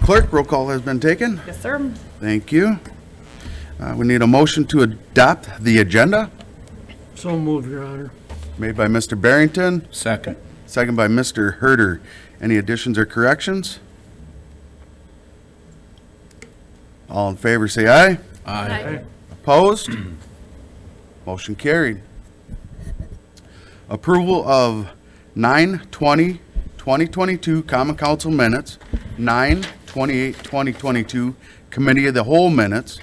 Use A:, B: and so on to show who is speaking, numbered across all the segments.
A: Clerk, roll call has been taken.
B: Yes, sir.
A: Thank you. We need a motion to adopt the agenda,
C: So moved, Your Honor.
A: made by Mr. Barrington,
D: Second.
A: second by Mr. Herder. Any additions or corrections? All in favor, say aye.
D: Aye.
A: Opposed? Motion carried. Approval of 9/20/2022 Common Council minutes, 9/28/2022 Committee of the Whole minutes,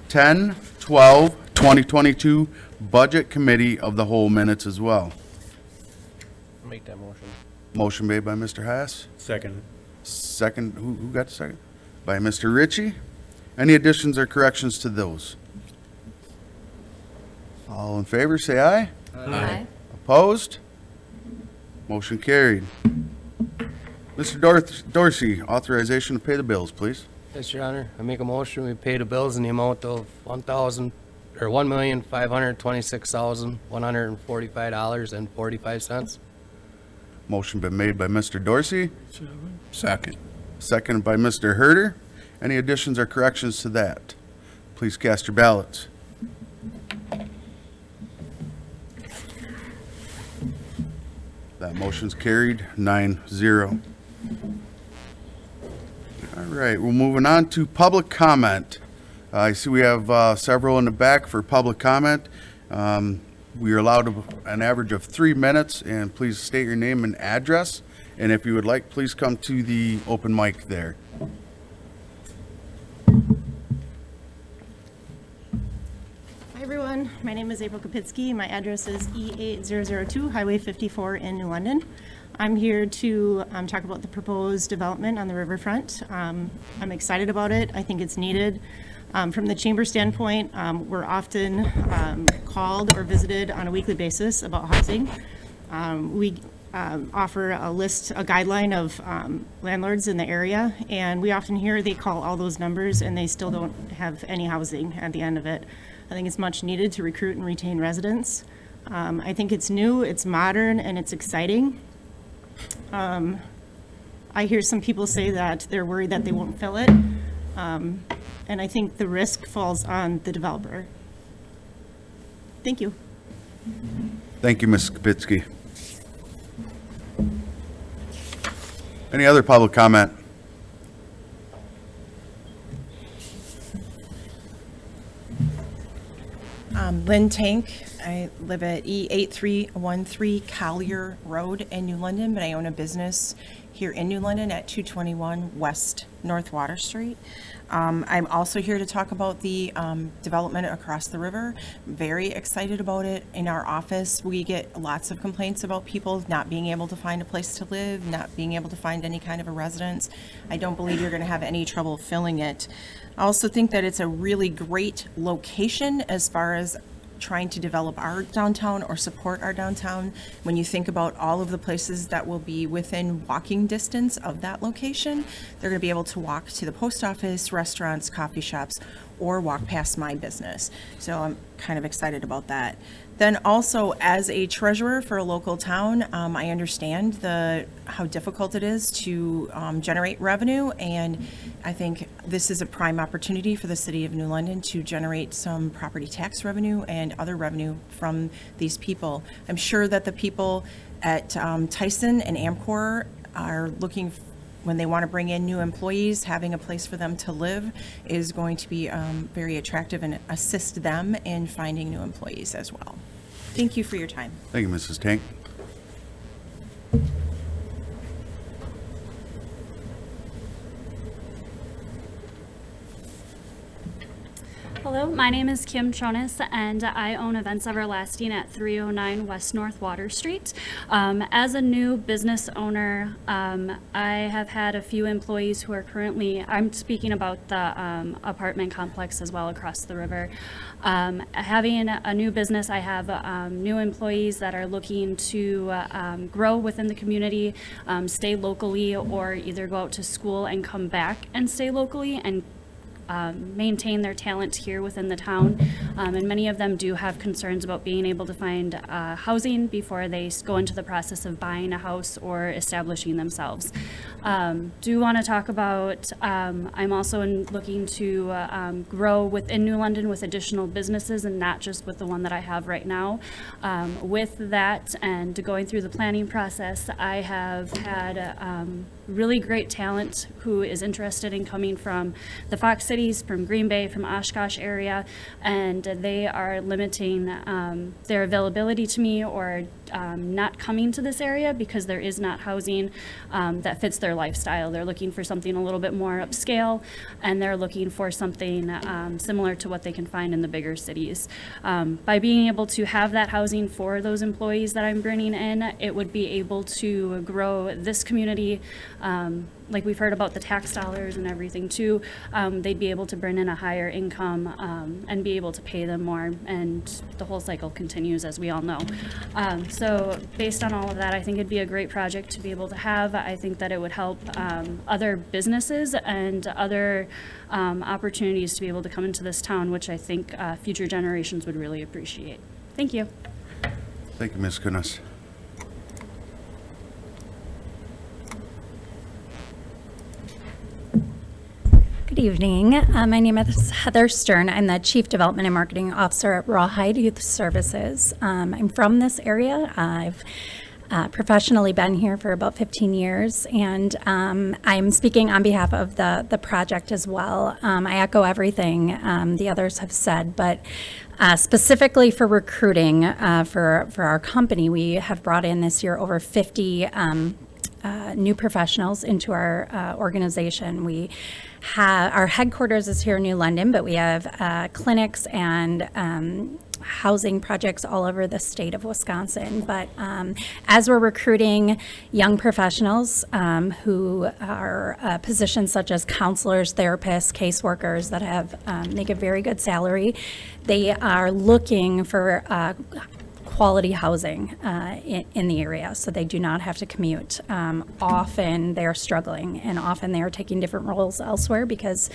A: 10/12/2022 Budget Committee of the Whole minutes as well.
C: Make that motion.
A: Motion made by Mr. Haas.
D: Second.
A: Second, who got the second? By Mr. Ritchie. Any additions or corrections to those? All in favor, say aye.
B: Aye.
A: Opposed? Motion carried. Mr. Dorsey, authorization to pay the bills, please.
C: Yes, Your Honor. I make a motion, we pay the bills in the amount of $1,526,145.45.
A: Motion been made by Mr. Dorsey,
D: Second.
A: second by Mr. Herder. Any additions or corrections to that? Please cast your ballots. That motion's carried 9-0. All right, we're moving on to public comment. I see we have several in the back for public comment. We are allowed an average of 3 minutes, and please state your name and address. And if you would like, please come to the open mic there.
E: Hi everyone, my name is April Kapitsky. My address is E8002 Highway 54 in New London. I'm here to talk about the proposed development on the riverfront. I'm excited about it. I think it's needed. From the chamber standpoint, we're often called or visited on a weekly basis about housing. We offer a guideline of landlords in the area, and we often hear they call all those numbers and they still don't have any housing at the end of it. I think it's much needed to recruit and retain residents. I think it's new, it's modern, and it's exciting. I hear some people say that they're worried that they won't fill it, and I think the risk falls on the developer. Thank you.
A: Thank you, Ms. Kapitsky. Any other public comment?
F: Lynn Tank. I live at E8313 Collier Road in New London, but I own a business here in New London at 221 West North Water Street. I'm also here to talk about the development across the river. Very excited about it. In our office, we get lots of complaints about people not being able to find a place to live, not being able to find any kind of a residence. I don't believe you're going to have any trouble filling it. I also think that it's a really great location as far as trying to develop our downtown or support our downtown. When you think about all of the places that will be within walking distance of that location, they're going to be able to walk to the post office, restaurants, coffee shops, or walk past my business. So I'm kind of excited about that. Then also, as a treasurer for a local town, I understand how difficult it is to generate revenue, and I think this is a prime opportunity for the city of New London to generate some property tax revenue and other revenue from these people. I'm sure that the people at Tyson and Amcor are looking when they want to bring in new employees, having a place for them to live is going to be very attractive and assist them in finding new employees as well. Thank you for your time.
A: Thank you, Mrs. Tank.
G: Hello, my name is Kim Jonas, and I own Events Everlasting at 309 West North Water Street. As a new business owner, I have had a few employees who are currently, I'm speaking about the apartment complex as well across the river. Having a new business, I have new employees that are looking to grow within the community, stay locally, or either go out to school and come back and stay locally and maintain their talent here within the town. And many of them do have concerns about being able to find housing before they go into the process of buying a house or establishing themselves. Do want to talk about, I'm also looking to grow within New London with additional businesses and not just with the one that I have right now. With that and going through the planning process, I have had really great talent who is interested in coming from the Fox Cities, from Green Bay, from Oshkosh area, and they are limiting their availability to me or not coming to this area because there is not housing that fits their lifestyle. They're looking for something a little bit more upscale, and they're looking for something similar to what they can find in the bigger cities. By being able to have that housing for those employees that I'm bringing in, it would be able to grow this community. Like we've heard about the tax dollars and everything too, they'd be able to bring in a higher income and be able to pay them more, and the whole cycle continues, as we all know. So based on all of that, I think it'd be a great project to be able to have. I think that it would help other businesses and other opportunities to be able to come into this town, which I think future generations would really appreciate. Thank you.
A: Thank you, Ms. Kunis.
B: Good evening. My name is Heather Stern. I'm the Chief Development and Marketing Officer at Rawhide Youth Services. I'm from this area. I've professionally been here for about 15 years, and I'm speaking on behalf of the project as well. I echo everything the others have said, but specifically for recruiting for our company, we have brought in this year over 50 new professionals into our organization. We have, our headquarters is here in New London, but we have clinics and housing projects all over the state of Wisconsin. But as we're recruiting young professionals who are positions such as counselors, therapists, caseworkers that have make a very good salary, they are looking for quality housing in the area, so they do not have to commute. Often they're struggling, and often they are taking different roles elsewhere because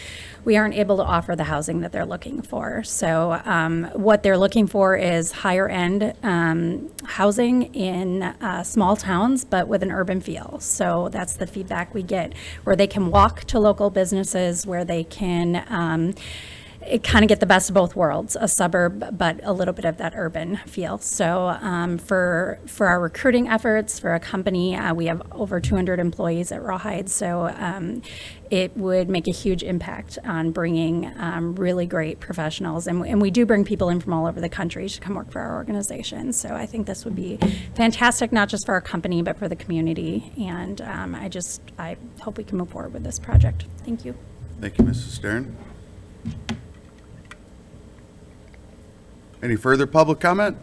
B: we aren't able to offer the housing that they're looking for. So what they're looking for is higher end housing in small towns, but with an urban feel. So that's the feedback we get, where they can walk to local businesses, where they can kind of get the best of both worlds, a suburb, but a little bit of that urban feel. So for our recruiting efforts for a company, we have over 200 employees at Rawhide. So it would make a huge impact on bringing really great professionals. And we do bring people in from all over the country to come work for our organization. So I think this would be fantastic, not just for our company, but for the community. And I hope we can move forward with this project. Thank you.
A: Thank you, Mrs. Stern. Any further public comment?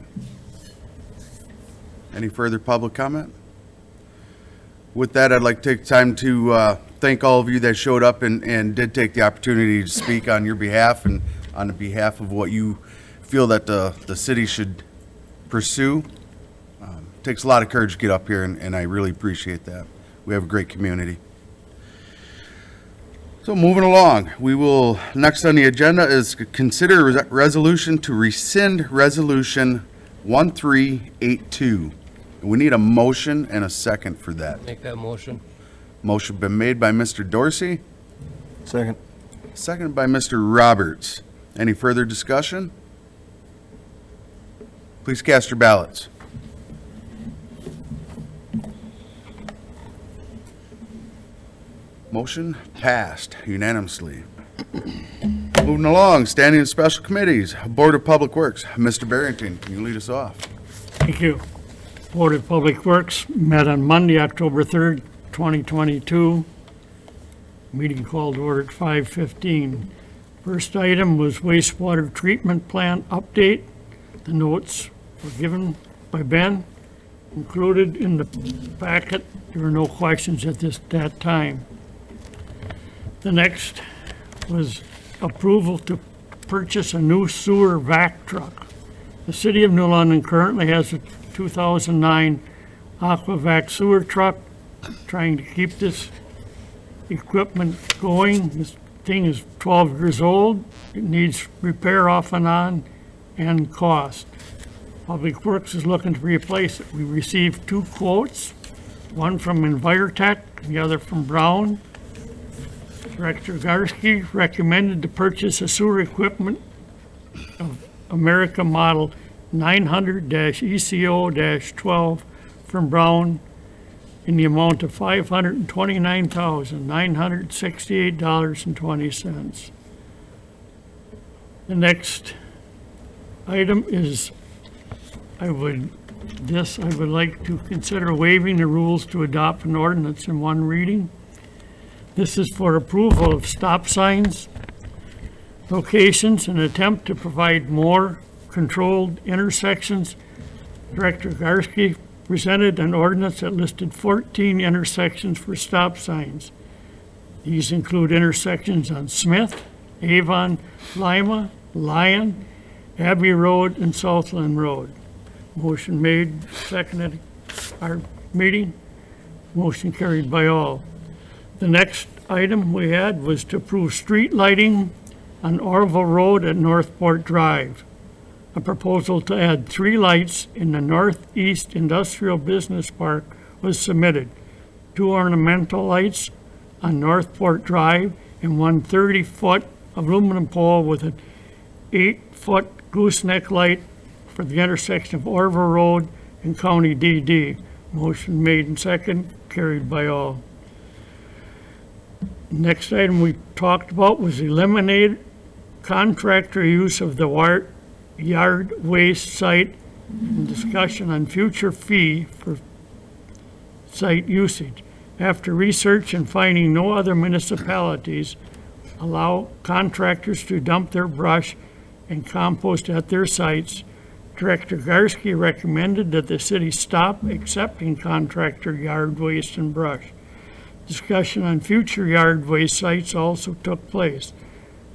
A: Any further public comment? With that, I'd like to take time to thank all of you that showed up and did take the opportunity to speak on your behalf and on the behalf of what you feel that the city should pursue. Takes a lot of courage to get up here, and I really appreciate that. We have a great community. So moving along, we will, next on the agenda is consider resolution to rescind resolution 1382. We need a motion and a second for that.
C: Make that motion.
A: Motion been made by Mr. Dorsey,
D: Second.
A: seconded by Mr. Roberts. Any further discussion? Please cast your ballots. Motion passed unanimously. Moving along, standing and special committees, Board of Public Works. Mr. Barrington, can you lead us off?
H: Thank you. Board of Public Works met on Monday, October 3rd, 2022. Meeting called to order at 5:15. First item was wastewater treatment plant update. The notes were given by Ben, included in the packet. There were no questions at that time. The next was approval to purchase a new sewer vac truck. The City of New London currently has a 2009 Aquavac sewer truck. Trying to keep this equipment going. thing is 12 years old. It needs repair off and on and cost. Public Works is looking to replace it. We received 2 quotes, one from Envirotech, the other from Brown. Director Garski recommended to purchase a sewer equipment of America Model 900-ECO-12 from Brown in the amount of $529,968.20. The next item is, I would like to consider waiving the rules to adopt an ordinance in one reading. This is for approval of stop signs, locations, and attempt to provide more controlled intersections. Director Garski presented an ordinance that listed 14 intersections for stop signs. These include intersections on Smith, Avon, Lima, Lyon, Abbey Road, and Southland Road. Motion made, seconded our meeting. Motion carried by all. The next item we had was to approve street lighting on Orville Road at Northport Drive. A proposal to add 3 lights in the Northeast Industrial Business Park was submitted. 2 ornamental lights on Northport Drive and 1 30-foot aluminum pole with an 8-foot gooseneck light for the intersection of Orville Road and County DD. Motion made and second, carried by all. Next item we talked about was eliminate contractor use of the yard waste site and discussion on future fee for site usage. After research and finding no other municipalities allow contractors to dump their brush and compost at their sites, Director Garski recommended that the city stop accepting contractor yard waste and brush. Discussion on future yard waste sites also took place.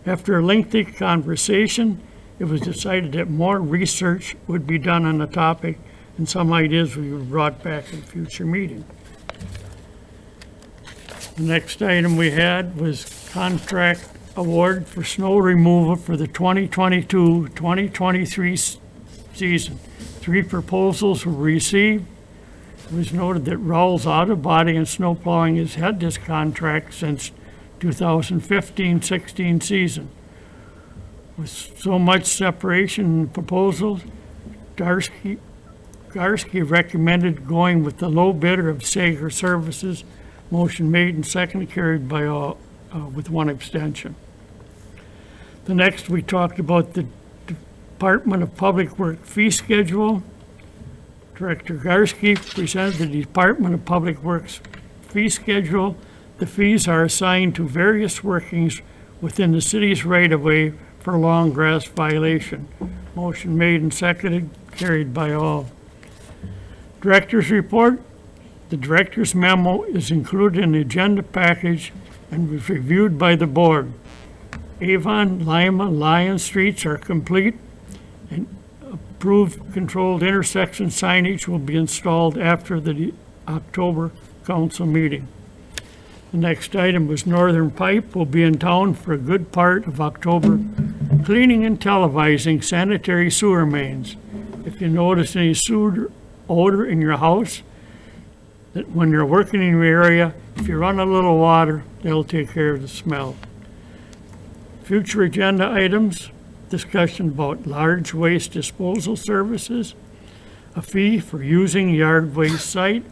H: After a lengthy conversation, it was decided that more research would be done on the topic and some ideas would be brought back in future meeting. The next item we had was contract award for snow removal for the 2022-2023 season. 3 proposals were received. It was noted that Rawls Auto Body and Snow Plowing has had this contract since 2015-16 season. With so much separation in proposals, Garski recommended going with the low bidder of Sager Services. Motion made and seconded, carried by all, with 1 abstention. The next, we talked about the Department of Public Works fee schedule. Director Garski presented the Department of Public Works fee schedule. The fees are assigned to various workings within the city's right-of-way for long grass violation. Motion made and seconded, carried by all. Director's report. The director's memo is included in the agenda package and was reviewed by the board. Avon, Lima, Lyon streets are complete, and approved controlled intersection signage will be installed after the October council meeting. The next item was Northern Pipe will be in town for a good part of October, cleaning and televising sanitary sewer mains. If you notice any sewer odor in your house, that when you're working in your area, if you run a little water, they'll take care of the smell. Future agenda items, discussion about large waste disposal services, a fee for using yard waste site,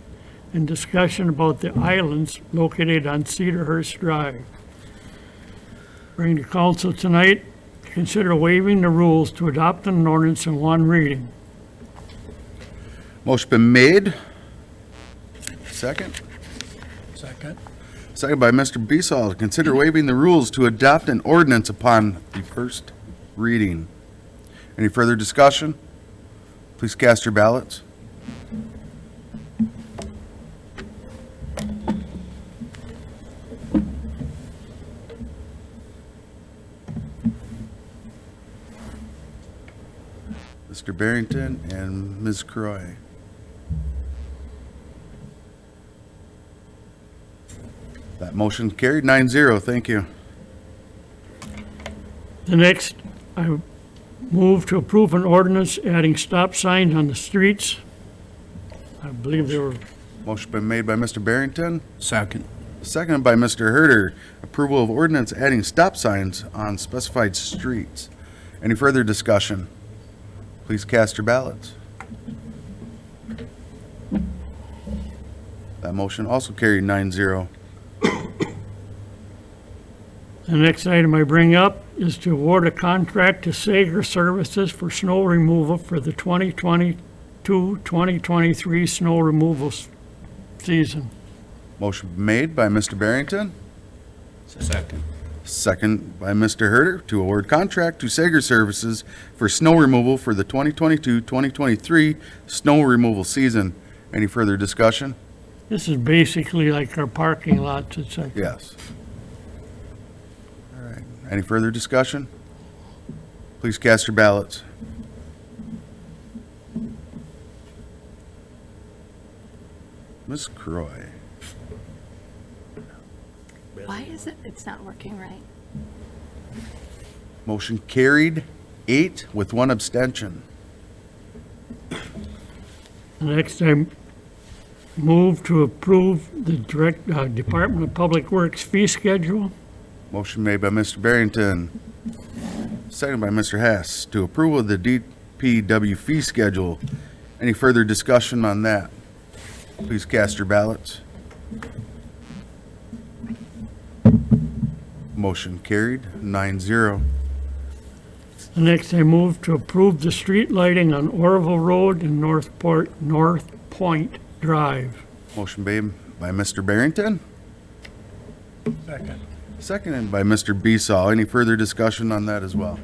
H: and discussion about the islands located on Cedarhurst Drive. Bring to council tonight, consider waiving the rules to adopt an ordinance in 1 reading.
A: Motion been made. Second.
D: Second.
A: Second by Mr. Beasall. Consider waiving the rules to adopt an ordinance upon the first reading. Any further discussion? Please cast your ballots. Mr. Barrington and Ms. Croy. That motion carried 9-0. Thank you.
H: The next, I move to approve an ordinance adding stop signs on the streets. I believe there were,
A: Motion been made by Mr. Barrington,
D: Second.
A: seconded by Mr. Herter. Approval of ordinance adding stop signs on specified streets. Any further discussion? Please cast your ballots. That motion also carried 9-0.
H: the next item I bring up is to award a contract to Sager Services for snow removal for the 2022-2023 snow removal season.
A: Motion made by Mr. Barrington,
D: Second.
A: second by Mr. Herter to award contract to Sager Services for snow removal for the 2022-2023 snow removal season. Any further discussion?
H: This is basically like our parking lots, it's like,
A: Yes. All right. Any further discussion? Please cast your ballots. Ms. Croy.
I: Why is it's not working right?
A: Motion carried 8 with 1 abstention.
H: next I move to approve the Department of Public Works fee schedule.
A: Motion made by Mr. Barrington, seconded by Mr. Hess to approval of the DPW fee schedule. Any further discussion on that? Please cast your ballots. Motion carried 9-0.
H: Next, I move to approve the street lighting on Orville Road and North Point Drive.
A: Motion made by Mr. Barrington,
D: Second.
A: seconded by Mr. Besaw. Any further discussion on that as well?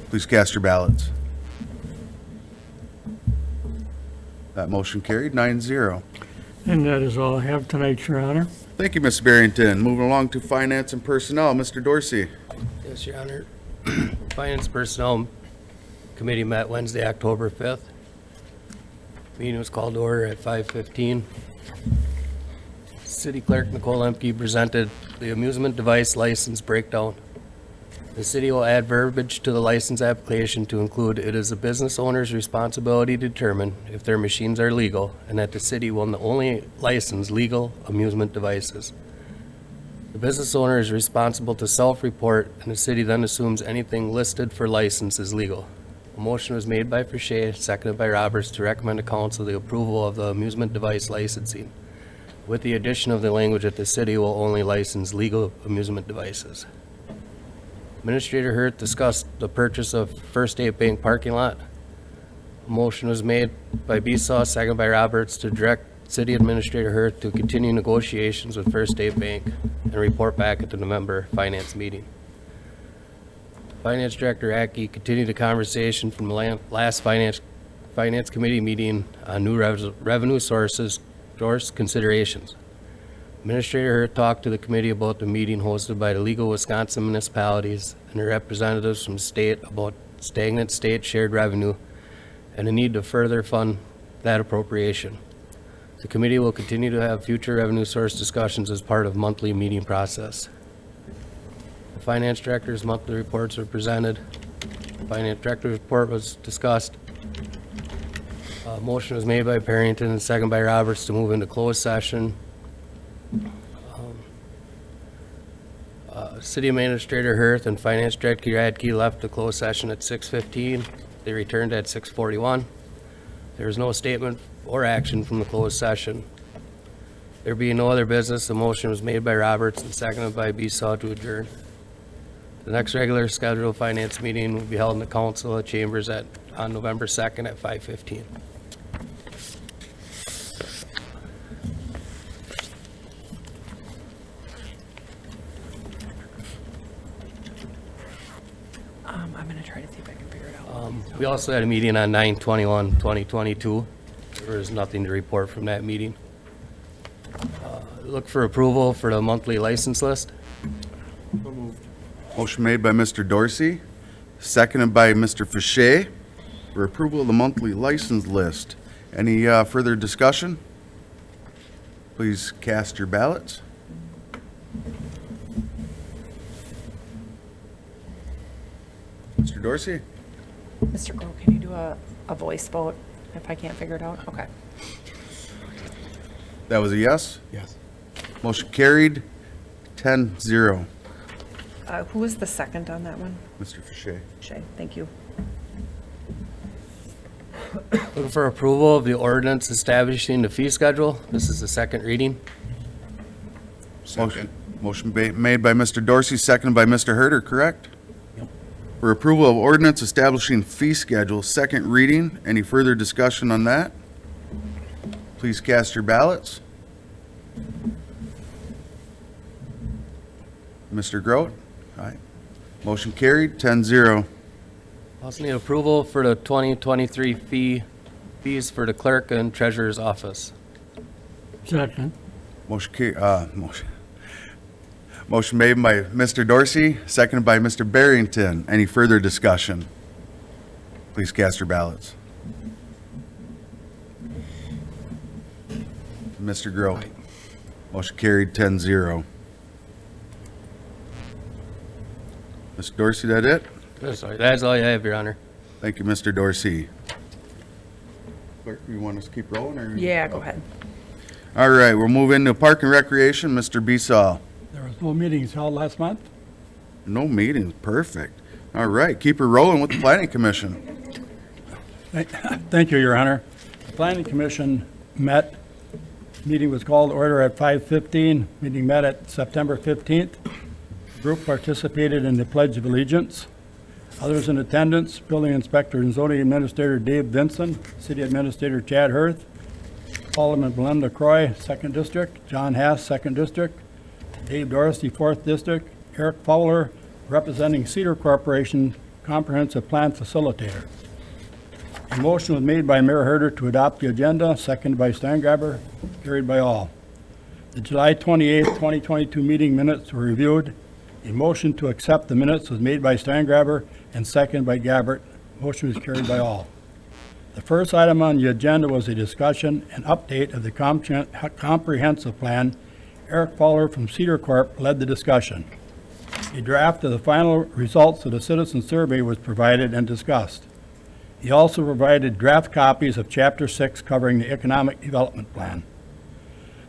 A: Please cast your ballots. That motion carried 9-0.
H: And that is all I have tonight, Your Honor.
A: Thank you, Mr. Barrington. Moving along to Finance and Personnel, Mr. Dorsey.
C: Yes, Your Honor. Finance Personnel Committee met Wednesday, October 5th. Meeting was called to order at 5:15. City Clerk Nicole Lemke presented the amusement device license breakdown. The city will add verbiage to the license application to include it is a business owner's responsibility to determine if their machines are legal and that the city will only license legal amusement devices. The business owner is responsible to self-report, and the city then assumes anything listed for license is legal. A motion was made by Frichet, seconded by Roberts, to recommend to council the approval of the amusement device licensing, with the addition of the language that the city will only license legal amusement devices. Administrator Hurt discussed the purchase of First State Bank parking lot. A motion was made by Besaw, seconded by Roberts, to direct City Administrator Hurt to continue negotiations with First State Bank and report back at the November Finance meeting. Finance Director Ackey continued the conversation from the last Finance Committee meeting on new revenue source considerations. Administrator Hurt talked to the committee about the meeting hosted by the legal Wisconsin municipalities and their representatives from state about stagnant state shared revenue and the need to further fund that appropriation. The committee will continue to have future revenue source discussions as part of monthly meeting process. The Finance Director's monthly reports were presented. The Finance Director's report was discussed. A motion was made by Parrington and seconded by Roberts to move into closed session. City Administrator Hurth and Finance Director Radke left the closed session at 6:15. They returned at 6:41. There was no statement or action from the closed session. There being no other business, the motion was made by Roberts and seconded by Besaw to adjourn. The next regular scheduled finance meeting will be held in the council chambers on November 2nd at 5:15.
F: I'm gonna try to see if I can figure it out.
C: We also had a meeting on 9/21/2022. There was nothing to report from that meeting. Look for approval for the monthly license list.
A: Motion made by Mr. Dorsey, seconded by Mr. Fichet for approval of the monthly license list. Any further discussion? Please cast your ballots. Mr. Dorsey?
J: Mr. Groh, can you do a voice vote if I can't figure it out? Okay.
A: That was a yes?
D: Yes.
A: Motion carried, 10-0.
J: Who was the second on that one?
A: Mr. Fisher.
J: Shay, thank you.
C: Looking for approval of the ordinance establishing the fee schedule. This is the second reading.
A: Motion made by Mr. Dorsey, seconded by Mr. Herter, correct? For approval of ordinance establishing fee schedule, second reading. Any further discussion on that? Please cast your ballots. Mr. Grote? Aye. Motion carried, 10-0.
C: Also need approval for the 2023 fees for the clerk and treasurer's office.
H: Second.
A: Motion made by Mr. Dorsey, seconded by Mr. Barrington. Any further discussion? Please cast your ballots. Mr. Grote. Motion carried, 10-0. Mr. Dorsey, that it?
C: Sorry, that's all I have, Your Honor.
A: Thank you, Mr. Dorsey. Clerk, you want us to keep rolling, or?
J: Yeah, go ahead.
A: All right, we'll move into Park and Recreation. Mr. Besall.
H: There was no meetings held last month.
A: No meetings, perfect. All right, keep her rolling with the Planning Commission.
H: Thank you, Your Honor. The Planning Commission met. Meeting was called to order at 5:15. Meeting met at September 15th. Group participated in the Pledge of Allegiance. Others in attendance, Building Inspector and Zoning Administrator Dave Vinson, City Administrator Chad Hirth, Alderman Belinda Croy, 2nd District, John Hass, 2nd District, Dave Dorsey, 4th District, Eric Fowler, representing Cedar Corporation, Comprehensive Plan Facilitator. A motion was made by Mayor Herter to adopt the agenda, seconded by Steingraber, carried by all. The July 28, 2022 meeting minutes were reviewed. A motion to accept the minutes was made by Steingraber and seconded by Gabbert. Motion was carried by all. The first item on the agenda was a discussion and update of the comprehensive plan. Eric Fowler from Cedar Corp led the discussion. A draft of the final results of the citizen survey was provided and discussed. He also provided draft copies of Chapter 6 covering the economic development plan.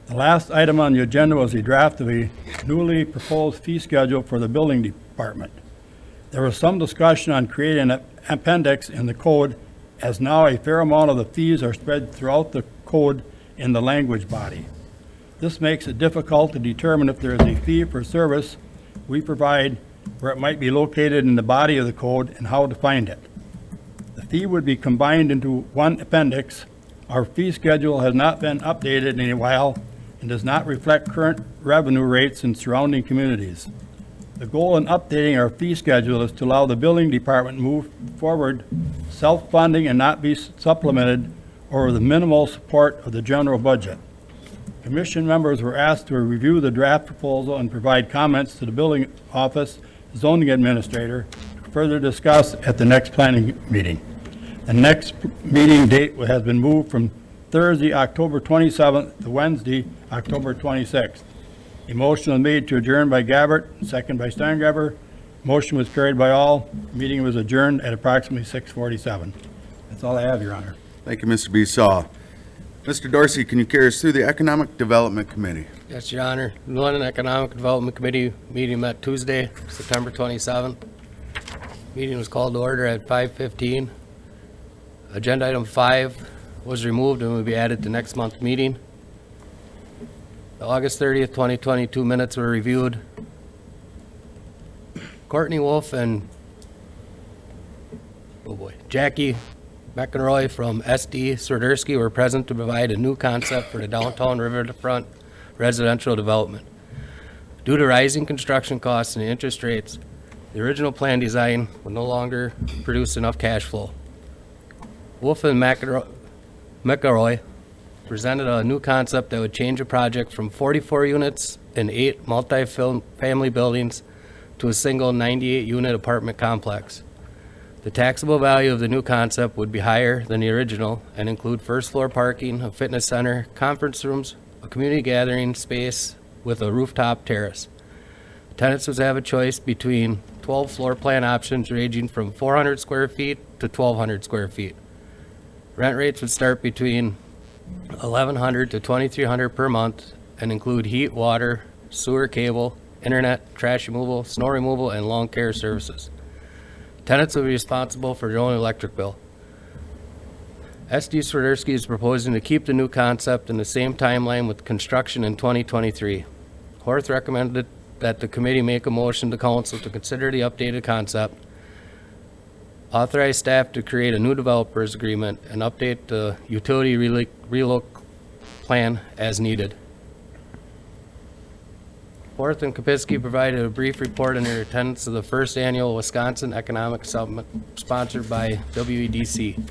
H: The last item on the agenda was a draft of a newly proposed fee schedule for the building department. There was some discussion on creating an appendix in the code, as now a fair amount of the fees are spread throughout the code in the language body. This makes it difficult to determine if there is a fee for service we provide, where it might be located in the body of the code, and how to find it. The fee would be combined into one appendix. Our fee schedule has not been updated in a while and does not reflect current revenue rates in surrounding communities. The goal in updating our fee schedule is to allow the building department to move forward self-funding and not be supplemented over the minimal support of the general budget. Commission members were asked to review the draft proposal and provide comments to the building office zoning administrator to further discuss at the next planning meeting. The next meeting date has been moved from Thursday, October 27th to Wednesday, October 26th. A motion was made to adjourn by Gabbert, second by Steingraber. Motion was carried by all. Meeting was adjourned at approximately 6:47. That's all I have, Your Honor.
A: Thank you, Mr. Besall. Mr. Dorsey, can you carry us through the Economic Development Committee?
C: Yes, Your Honor. The London Economic Development Committee meeting met Tuesday, September 27th. Meeting was called to order at 5:15. Agenda item 5 was removed and will be added to next month's meeting. The August 30th, 2022 minutes were reviewed. Courtney Wolf and Jackie McEnroy from SD Swiderski were present to provide a new concept for the downtown riverfront residential development. Due to rising construction costs and interest rates, the original plan design would no longer produce enough cash flow. Wolf and McElroy presented a new concept that would change a project from 44 units and 8 multi-family buildings to a single 98-unit apartment complex. The taxable value of the new concept would be higher than the original and include first-floor parking, a fitness center, conference rooms, a community gathering space with a rooftop terrace. Tenants would have a choice between 12 floor plan options ranging from 400 square feet to 1,200 square feet. Rent rates would start between $1,100 to $2,300 per month and include heat, water, sewer, cable, internet, trash removal, snow removal, and lawn care services. Tenants will be responsible for their own electric bill. SD Swiderski is proposing to keep the new concept in the same timeline with construction in 2023. Horth recommended that the committee make a motion to council to consider the updated concept, authorize staff to create a new developers agreement, and update the utility reloc plan as needed. Horth and Kapitsky provided a brief report on their attendance of the first annual Wisconsin Economic Summit sponsored by WEDC.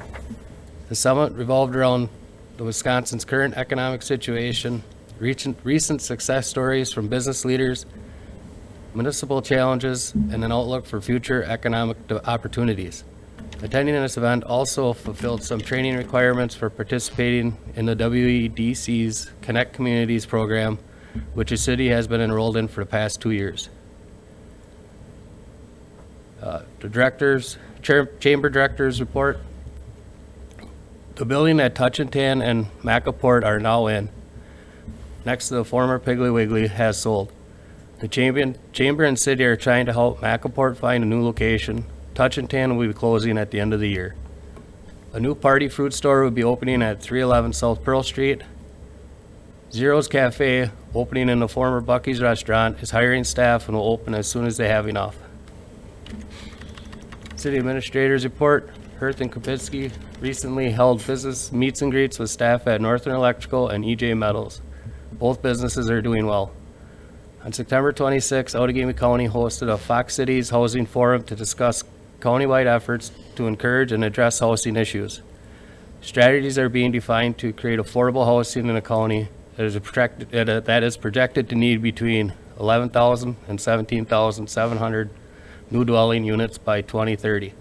C: The summit revolved around the Wisconsin's current economic situation, recent success stories from business leaders, municipal challenges, and an outlook for future economic opportunities. Attending this event also fulfilled some training requirements for participating in the WEDC's Connect Communities program, which the city has been enrolled in for the past 2 years. Chamber directors report. The building at Touch and Tan and Macaport are now in, next to the former Piggly Wiggly, has sold. The Chamber and City are trying to help Macaport find a new location. Touch and Tan will be closing at the end of the year. A new party fruit store will be opening at 311 South Pearl Street. Zero's Cafe, opening in the former Bucky's restaurant, is hiring staff and will open as soon as they have enough. City Administrators report. Horth and Kapitsky recently held business meets and greets with staff at Northern Electrical and EJ Metals. Both businesses are doing well. On September 26, Outagamie County hosted a Fox Cities Housing Forum to discuss countywide efforts to encourage and address housing issues. Strategies are being defined to create affordable housing in the county that is projected to need between 11,000 and 17,700 new dwelling units by 2030.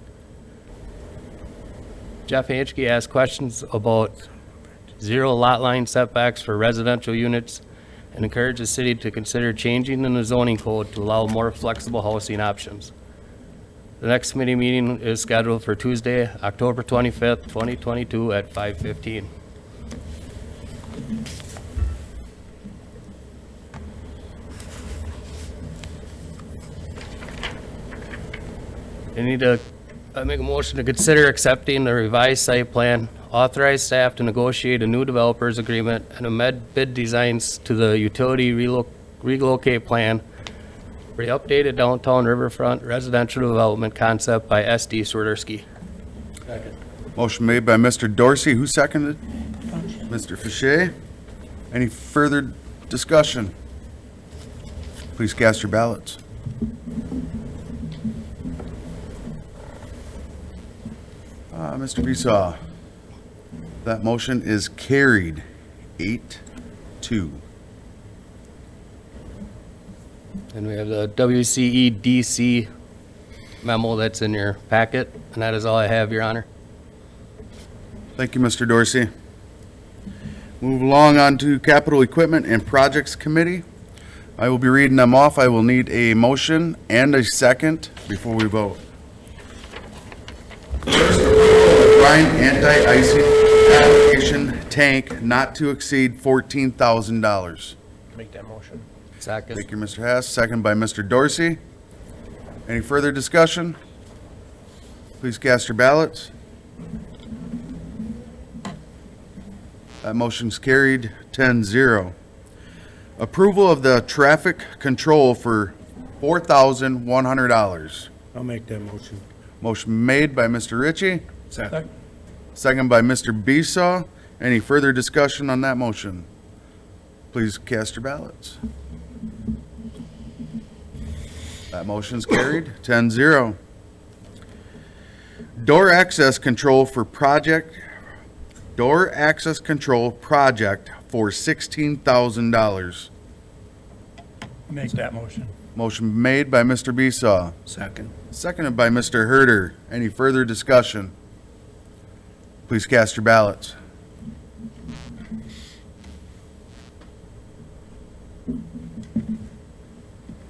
C: Jeff Hanchke asked questions about zero lot line setbacks for residential units and encouraged the city to consider changing in the zoning code to allow more flexible housing options. The next committee meeting is scheduled for Tuesday, October 25th, 2022 at 5:15. I need to make a motion to consider accepting the revised site plan, authorize staff to negotiate a new developers agreement, and amend bid designs to the utility relocate plan for the updated downtown riverfront residential development concept by SD Swiderski.
A: Motion made by Mr. Dorsey. Who seconded? Mr. Fichet. Any further discussion? Please cast your ballots. Mr. Besaw, that motion is carried 8-2.
C: And we have the WCEDC memo that's in your packet, and that is all I have, Your Honor.
A: Thank you, Mr. Dorsey. Move along on to Capital Equipment and Projects Committee. I will be reading them off. I will need a motion and a second before we vote. Brine anti-icing application tank not to exceed $14,000.
D: Make that motion.
C: Second.
A: Thank you, Mr. Hess. Second by Mr. Dorsey. Any further discussion? Please cast your ballots. That motion's carried 10-0. Approval of the traffic control for $4,100.
D: I'll make that motion.
A: Motion made by Mr. Ritchie,
D: Second.
A: second by Mr. Besaw. Any further discussion on that motion? Please cast your ballots. That motion's carried 10-0. Door access control project for $16,000.
D: Make that motion.
A: Motion made by Mr. Besaw,
D: Second.
A: seconded by Mr. Herder. Any further discussion? Please cast your ballots.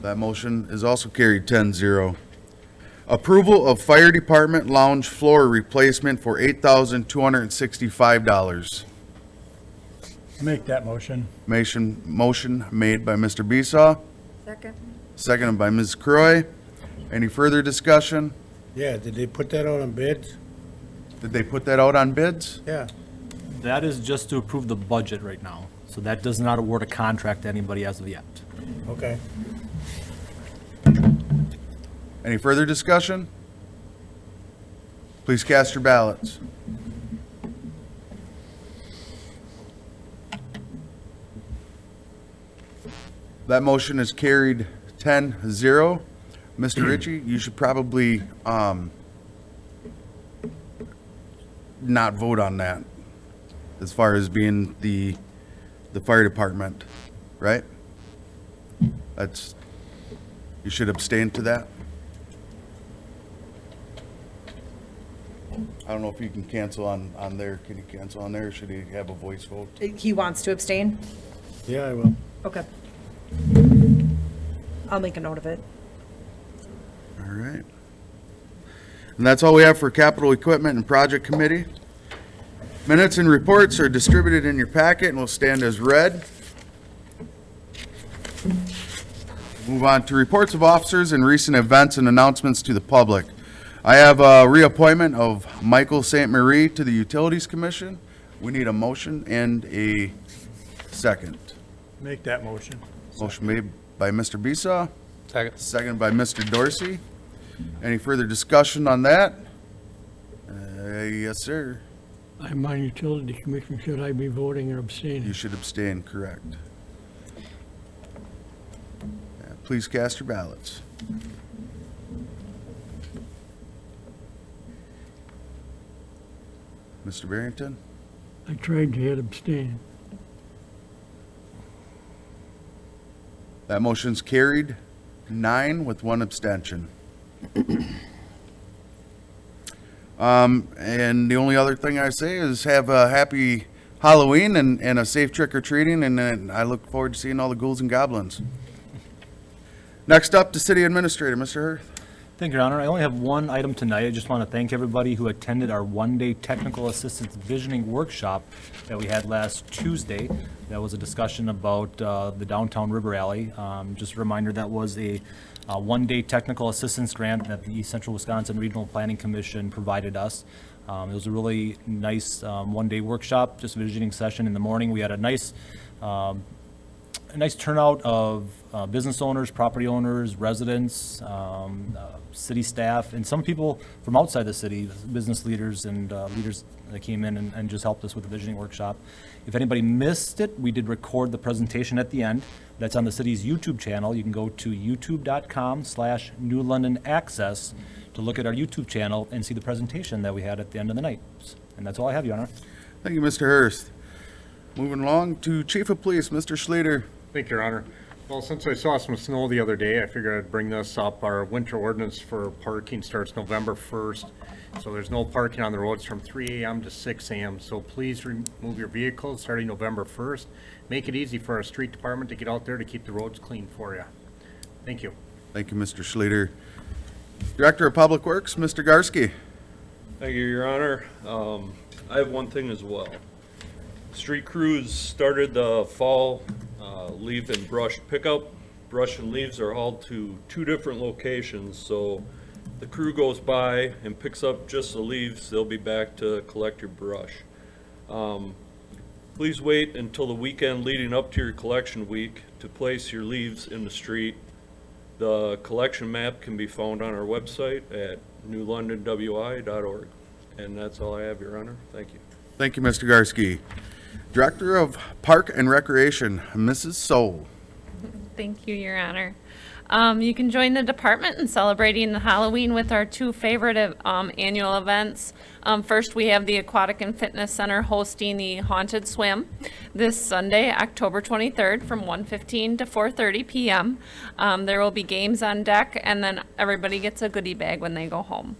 A: That motion is also carried 10-0. Approval of fire department lounge floor replacement for $8,265.
D: Make that motion.
A: Motion made by Mr. Besaw,
I: Second.
A: seconded by Ms. Croy. Any further discussion?
K: Yeah, did they put that out on bids?
A: Did they put that out on bids?
K: Yeah.
L: That is just to approve the budget right now. So that does not award a contract to anybody as of yet.
K: Okay.
A: Any further discussion? Please cast your ballots. That motion is carried 10-0. Mr. Ritchie, you should probably not vote on that as far as being the fire department, right? You should abstain to that. I don't know if you can cancel on there. Can you cancel on there, or should he have a voice vote?
J: He wants to abstain?
K: Yeah, I will.
J: Okay. I'll make a note of it.
A: All right. And that's all we have for Capital Equipment and Project Committee. Minutes and reports are distributed in your packet and will stand as read. Move on to reports of officers and recent events and announcements to the public. I have a reappointment of Michael St. Marie to the Utilities Commission. We need a motion and a second.
D: Make that motion.
A: Motion made by Mr. Besaw, second by Mr. Dorsey. Any further discussion on that? Yes, sir.
H: I'm on Utility Commission. Should I be voting or
A: You
H: abstaining?
A: should abstain, correct. Please cast your ballots. Mr. Barrington?
H: I tried to hit abstain.
A: That motion's carried 9 with 1 abstention. And the only other thing I say is have a happy Halloween and a safe trick-or-treating, and then I look forward to seeing all the ghouls and goblins. Next up, the City Administrator, Mr. Hurth.
L: Thank you, Your Honor. I only have one item tonight. I just want to thank everybody who attended our one-day technical assistance visioning workshop that we had last Tuesday. That was a discussion about the downtown river alley. Just a reminder, that was a one-day technical assistance grant that the East Central Wisconsin Regional Planning Commission provided us. It was a really nice one-day workshop, just visioning session in the morning. We had a nice turnout of business owners, property owners, residents, city staff, and some people from outside the city, business leaders and leaders that came in and just helped us with the visioning workshop. If anybody missed it, we did record the presentation at the end. That's on the city's YouTube channel. You can go to youtube.com/New London Access to look at our YouTube channel and see the presentation that we had at the end of the night. And that's all I have, Your Honor.
A: Thank you, Mr. Hurst. Moving along to Chief of Police, Mr. Schluter.
M: Thank you, Your Honor. Well, since I saw some snow the other day, I figured I'd bring this up. Our winter ordinance for parking starts November 1st. So there's no parking on the roads from 3 a.m. to 6 a.m. So please remove your vehicles starting November 1st. Make it easy for our street department to get out there to keep the roads clean for you. Thank you.
A: Thank you, Mr. Schluter. Director of Public Works, Mr. Garsky.
N: Thank you, Your Honor. I have one thing as well. Street crews started the fall leaf and brush pickup. Brush and leaves are hauled to 2 different locations, so the crew goes by and picks up just the leaves. They'll be back to collect your brush. Please wait until the weekend leading up to your collection week to place your leaves in the street. The collection map can be found on our website at newlondonwi.org. And that's all I have, Your Honor. Thank you.
A: Thank you, Mr. Garsky. Director of Park and Recreation, Mrs. Soul.
O: Thank you, Your Honor. You can join the department in celebrating the Halloween with our 2 favorite annual events. First, we have the Aquatic and Fitness Center hosting the Haunted Swim this Sunday, October 23rd from 1:15 to 4:30 p.m. There will be games on deck, and then everybody gets a goodie bag when they go home.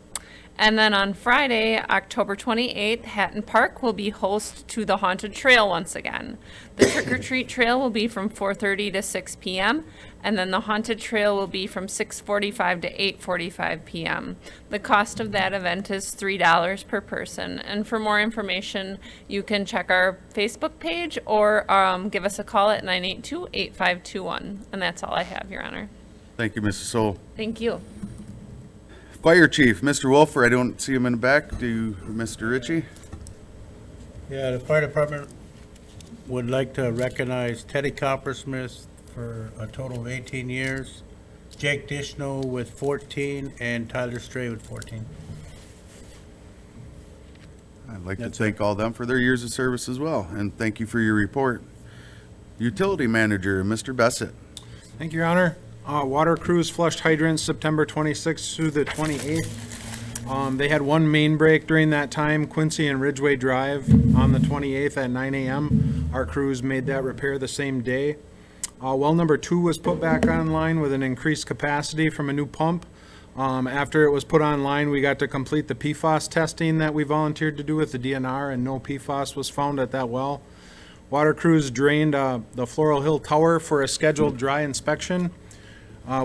O: And then on Friday, October 28th, Hatton Park will be host to the Haunted Trail once again. The Trick or Treat Trail will be from 4:30 to 6 p.m., and then the Haunted Trail will be from 6:45 to 8:45 p.m. The cost of that event is $3 per person. And for more information, you can check our Facebook page or give us a call at 982-8521. And that's all I have, Your Honor.
A: Thank you, Mrs. Soul.
O: Thank you.
A: Fire Chief, Mr. Wolfer, I don't see him in the back. Do Mr. Ritchie?
K: Yeah, the fire department would like to recognize Teddy Coppersmith for a total of 18 years, Jake Dishno with 14, and Tyler Stray with 14.
A: I'd like to thank all of them for their years of service as well, and thank you for your report. Utility Manager, Mr. Bessett.
P: Thank you, Your Honor. Water crews flushed hydrants September 26th through the 28th. They had one main break during that time, Quincy and Ridgeway Drive, on the 28th at 9 a.m. Our crews made that repair the same day. Well number 2 was put back online with an increased capacity from a new pump. After it was put online, we got to complete the PFAS testing that we volunteered to do with the DNR, and no PFAS was found at that well. Water crews drained the Floral Hill Tower for a scheduled dry inspection.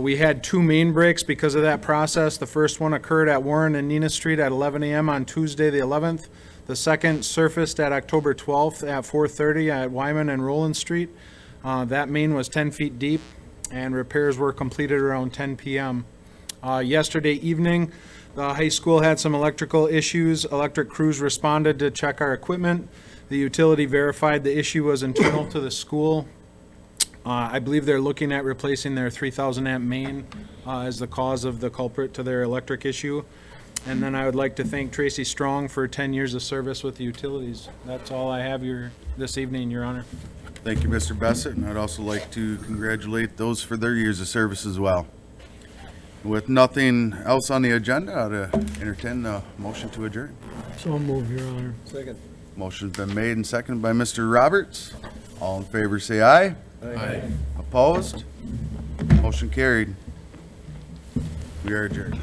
P: We had 2 main breaks because of that process. The first one occurred at Warren and Nina Street at 11 a.m. on Tuesday the 11th. The second surfaced at October 12th at 4:30 at Wyman and Roland Street. That main was 10 feet deep, and repairs were completed around 10 p.m. Yesterday evening, the high school had some electrical issues. Electric crews responded to check our equipment. The utility verified the issue was internal to the school. I believe they're looking at replacing their 3,000 amp main as the cause of the culprit to their electric issue. And then I would like to thank Tracy Strong for 10 years of service with the utilities. That's all I have this evening, Your Honor.
A: Thank you, Mr. Bessett, and I'd also like to congratulate those for their years of service as well. With nothing else on the agenda, I'd entertain a motion to adjourn.
H: So move, Your Honor.
D: Second.
A: Motion's been made and seconded by Mr. Roberts. All in favor, say aye.
D: Aye.
A: Opposed? Motion carried. We are adjourned.